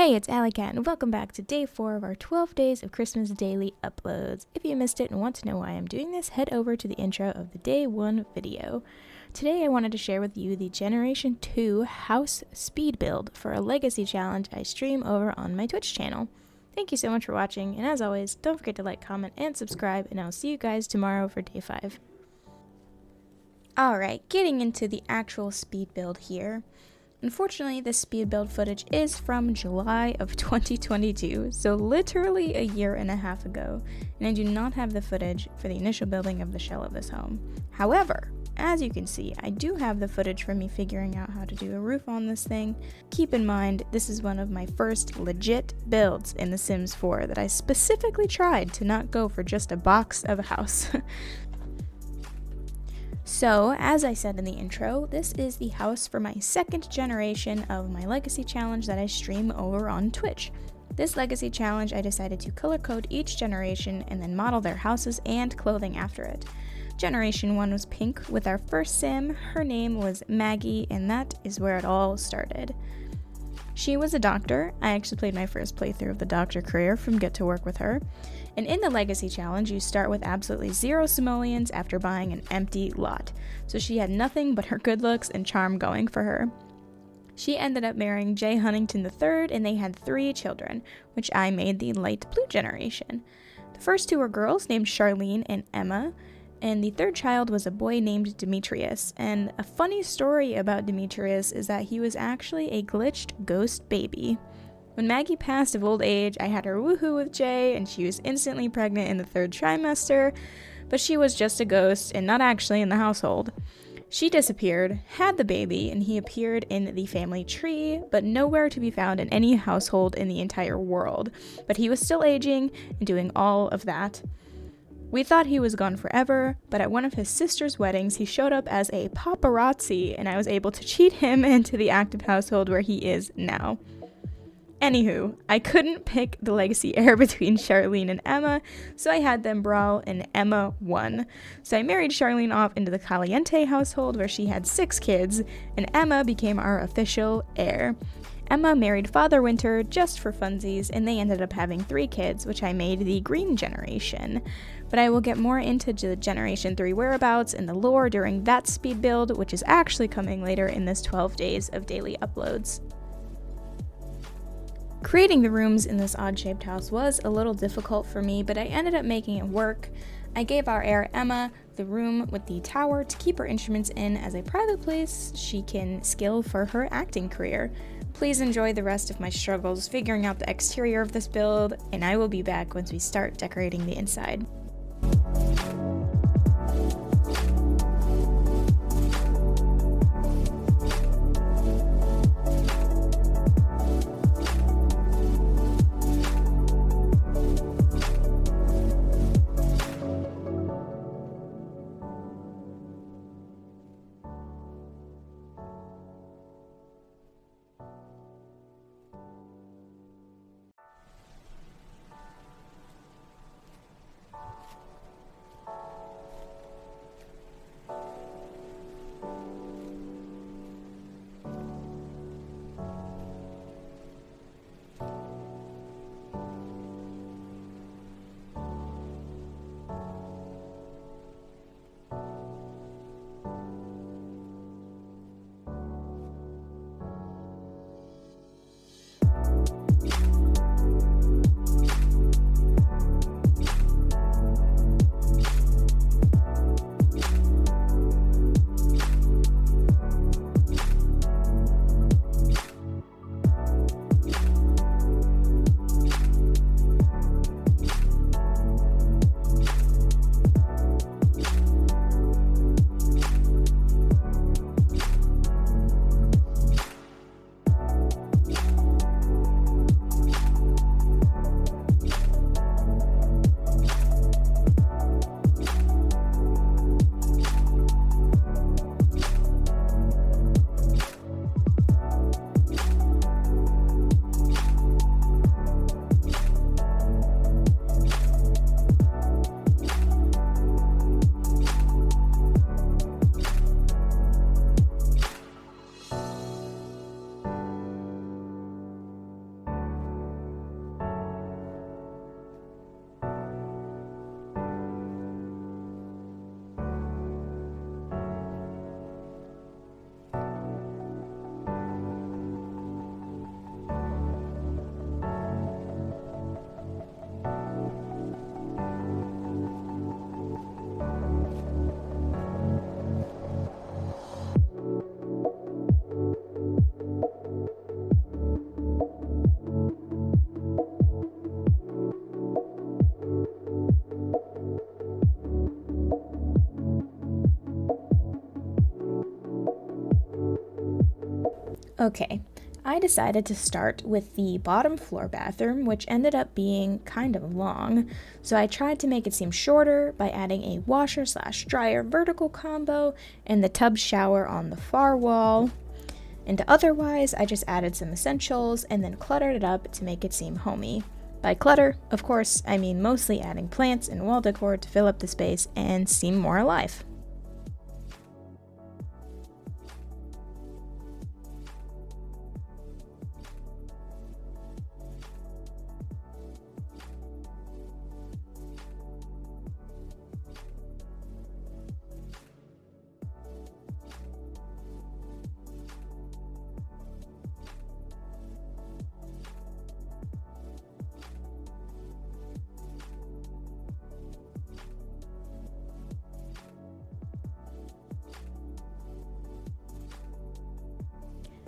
Hey, it's Allie Cat, and welcome back to day 4 of our 12 days of Christmas daily uploads. If you missed it and want to know why I'm doing this, head over to the intro of the day 1 video. Today I wanted to share with you the Generation 2 house speed build for a legacy challenge I stream over on my Twitch channel. Thank you so much for watching, and as always, don't forget to like, comment, and subscribe, and I'll see you guys tomorrow for day 5. Alright, getting into the actual speed build here. Unfortunately, this speed build footage is from July of 2022, so literally a year and a half ago, and I do not have the footage for the initial building of the shell of this home. However, as you can see, I do have the footage from me figuring out how to do a roof on this thing. Keep in mind, this is one of my first legit builds in The Sims 4 that I specifically tried to not go for just a box of a house. So, as I said in the intro, this is the house for my second generation of my legacy challenge that I stream over on Twitch. This legacy challenge, I decided to color code each generation and then model their houses and clothing after it. Generation 1 was pink with our first sim. Her name was Maggie, and that is where it all started. She was a doctor. I actually played my first playthrough of the doctor career from Get to Work with her. And in the Legacy Challenge, you start with absolutely 0 simoleons after buying an empty lot. So she had nothing but her good looks and charm going for her. She ended up marrying Jay Huntington III, and they had 3 children, which I made the light blue generation. The first 2 were girls named Charlene and Emma, and the third child was a boy named Demetrius. And a funny story about Demetrius is that he was actually a glitched ghost baby. When Maggie passed of old age, I had her woohoo with Jay, and she was instantly pregnant in the 3rd trimester, but she was just a ghost and not actually in the household. She disappeared, had the baby, and he appeared in the family tree, but nowhere to be found in any household in the entire world. But he was still aging and doing all of that. We thought he was gone forever, but at one of his sister's weddings, he showed up as a paparazzi, and I was able to cheat him into the active household where he is now. Anywho, I couldn't pick the legacy heir between Charlene and Emma, so I had them brawl and Emma won. So I married Charlene off into the Caliente household where she had 6 kids, and Emma became our official heir. Emma married Father Winter just for funsies, and they ended up having 3 kids, which I made the green generation. But I will get more into the Generation 3 whereabouts and the lore during that speed build, which is actually coming later in this 12 days of daily uploads. Creating the rooms in this odd-shaped house was a little difficult for me, but I ended up making it work. I gave our heir Emma the room with the tower to keep her instruments in as a private place she can skill for her acting career. Please enjoy the rest of my struggles figuring out the exterior of this build, and I will be back once we start decorating the inside. Okay, I decided to start with the bottom floor bathroom, which ended up being kind of long, so I tried to make it seem shorter by adding a washer/dryer vertical combo and the tub shower on the far wall. And otherwise, I just added some essentials and then cluttered it up to make it seem homey. By clutter, of course, I mean mostly adding plants and wall decor to fill up the space and seem more alive.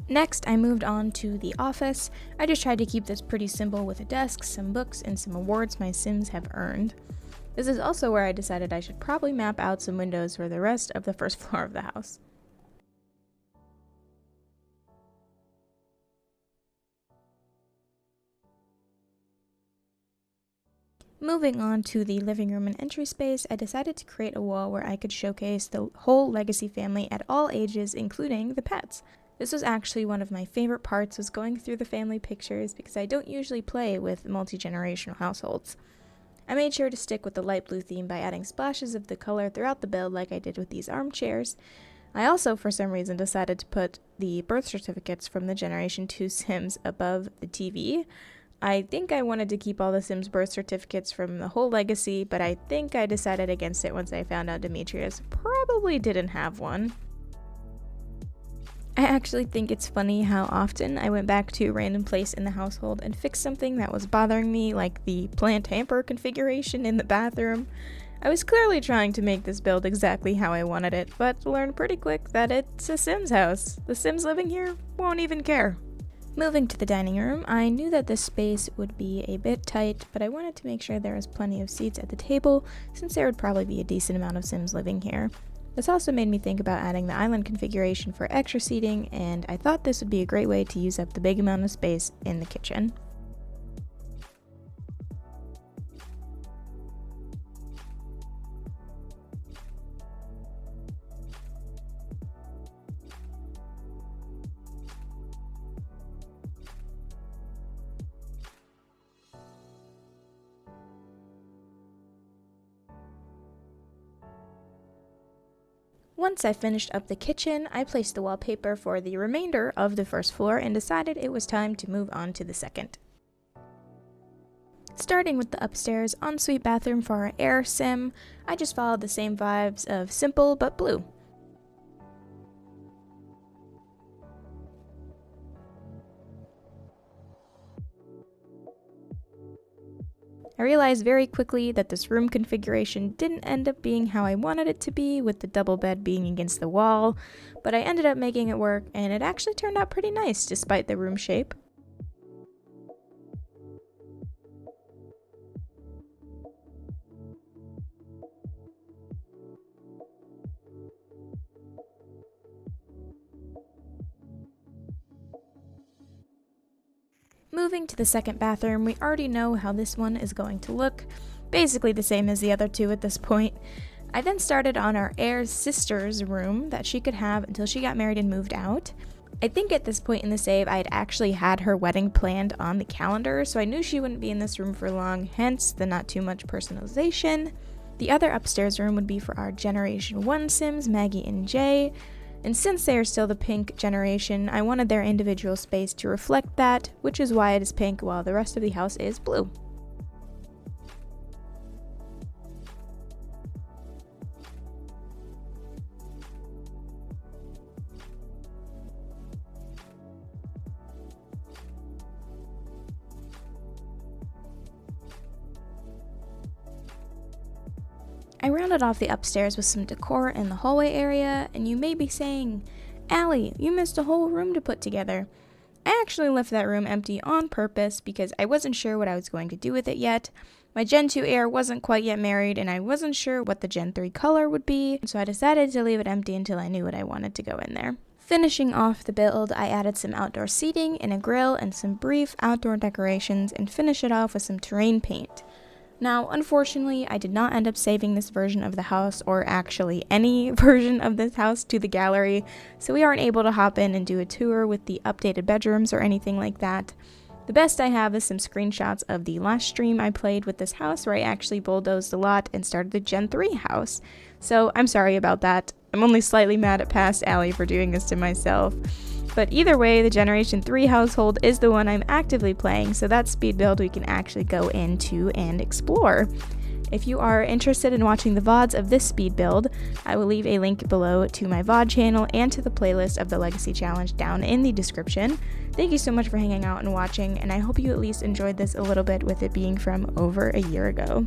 Next, I moved on to the office. I just tried to keep this pretty simple with a desk, some books, and some awards my Sims have earned. This is also where I decided I should probably map out some windows for the rest of the first floor of the house. Moving on to the living room and entry space, I decided to create a wall where I could showcase the whole Legacy family at all ages, including the pets. This was actually one of my favorite parts, was going through the family pictures because I don't usually play with multi-generational households. I made sure to stick with the light blue theme by adding splashes of the color throughout the build like I did with these armchairs. I also, for some reason, decided to put the birth certificates from the Generation 2 Sims above the TV. I think I wanted to keep all the Sims birth certificates from the whole Legacy, but I think I decided against it once I found out Demetrius probably didn't have one. I actually think it's funny how often I went back to a random place in the household and fixed something that was bothering me, like the plant hamper configuration in the bathroom. I was clearly trying to make this build exactly how I wanted it, but learned pretty quick that it's a Sims house. The Sims living here won't even care. Moving to the dining room, I knew that this space would be a bit tight, but I wanted to make sure there was plenty of seats at the table, since there would probably be a decent amount of Sims living here. This also made me think about adding the island configuration for extra seating, and I thought this would be a great way to use up the big amount of space in the kitchen. Once I finished up the kitchen, I placed the wallpaper for the remainder of the first floor and decided it was time to move on to the second. Starting with the upstairs ensuite bathroom for our air sim, I just followed the same vibes of simple but blue. I realized very quickly that this room configuration didn't end up being how I wanted it to be, with the double bed being against the wall, but I ended up making it work, and it actually turned out pretty nice despite the room shape. Moving to the second bathroom, we already know how this one is going to look, basically the same as the other two at this point. I then started on our heir's sister's room that she could have until she got married and moved out. I think at this point in the save I had actually had her wedding planned on the calendar, so I knew she wouldn't be in this room for long, hence the not too much personalization. The other upstairs room would be for our Generation 1 Sims, Maggie and Jay. And since they are still the pink generation, I wanted their individual space to reflect that, which is why it is pink while the rest of the house is blue. I rounded off the upstairs with some decor in the hallway area, and you may be saying, Allie, you missed a whole room to put together. I actually left that room empty on purpose because I wasn't sure what I was going to do with it yet. My Gen 2 heir wasn't quite yet married, and I wasn't sure what the Gen 3 color would be, so I decided to leave it empty until I knew what I wanted to go in there. Finishing off the build, I added some outdoor seating and a grill and some brief outdoor decorations and finished it off with some terrain paint. Now, unfortunately, I did not end up saving this version of the house, or actually any version of this house, to the gallery, so we aren't able to hop in and do a tour with the updated bedrooms or anything like that. The best I have is some screenshots of the last stream I played with this house, where I actually bulldozed a lot and started the Gen 3 house. So I'm sorry about that. I'm only slightly mad at Past Alley for doing this to myself. But either way, the Generation 3 household is the one I'm actively playing, so that speed build we can actually go into and explore. If you are interested in watching the VODs of this speed build, I will leave a link below to my VOD channel and to the playlist of the Legacy Challenge down in the description. Thank you so much for hanging out and watching, and I hope you at least enjoyed this a little bit with it being from over a year ago.